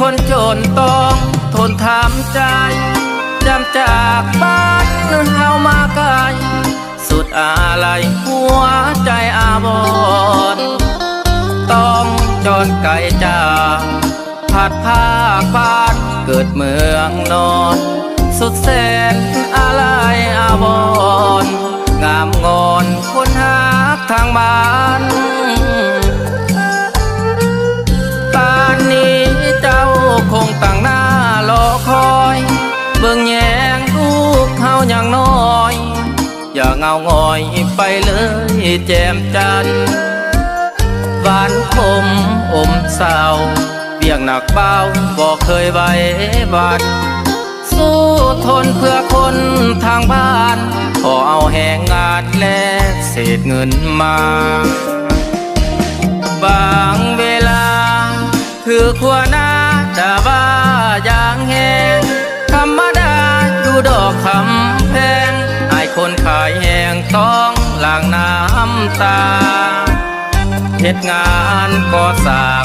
คนจนต้องทนทำใจจำจากบ้านเฮามาไกลสุดอะไรหัวใจอาบอนต้องจนไกลจากผัดผ้าบ้านเกิดเมืองนอนสุดแสนอะไรอาบอนงามงอนคนหาทางบ้านคงตั้งหน้ารอคอยเบิ่งแยงลูกเฮาอย่างน้อยอย่าเงาง่อยไปเลยแจ่มจันทร์หวานคมอมเศร้าเบี่ยงหนักเบาบอกเคยไว้บัดสู้ทนเพื่อคนทางบ้านขอเอาแหงงานแลกเศษเงินมาบางเวลาถือขวานาดาว่าอย่างแหงธรรมดาอยู่ดอกคำแพงไอ้คนขายแหงต้องล้างน้ำตาเฮ็ดงานก่อสร้าง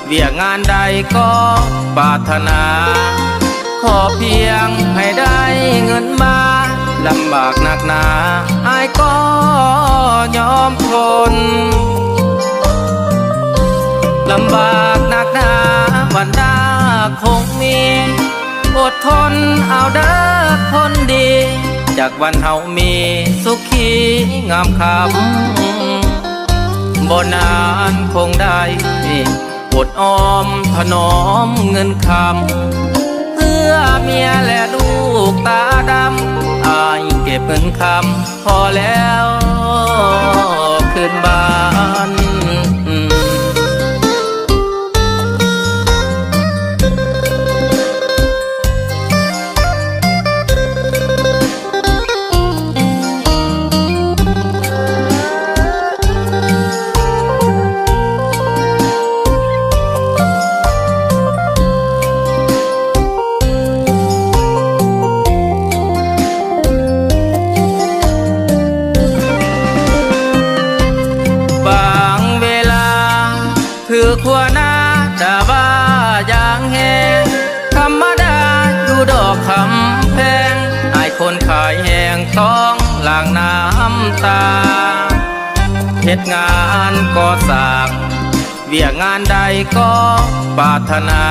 เวียกงานใดก็ปรารถนาขอเพียงให้ได้เงินมาลำบากหนักหนาไอ้ก็ยอมทนลำบากหนักหนาวันหน้าคงมีอดทนเอาเด้อคนดีจากวันเฮามีสุขีงามคำบ่นานคงได้อดออมถนอมเงินคำเพื่อเมียและลูกตาดำอายเก็บเงินคำพอแล้วขึ้นบ้านคือขวานาดาว่าอย่างแหงธรรมดาอยู่ดอกคำแพงไอ้คนขายแหงต้องล้างน้ำตาเฮ็ดงานก่อสร้างเวียกงานใดก็ปรารถนา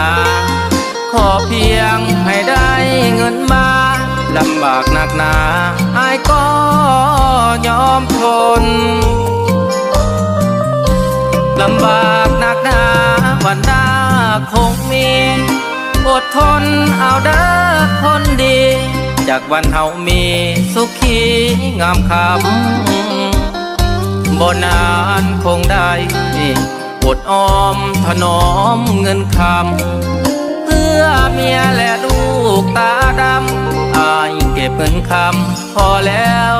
ขอเพียงให้ได้เงินมาลำบากหนักหนาไอ้ก็ยอมทนลำบากหนักหนาวันหน้าคงมีอดทนเอาเด้อคนดีจากวันเฮามีสุขีงามคำบ่นานคงได้อดออมถนอมเงินคำเพื่อเมียและลูกตาดำอายเก็บเงินคำพอแล้ว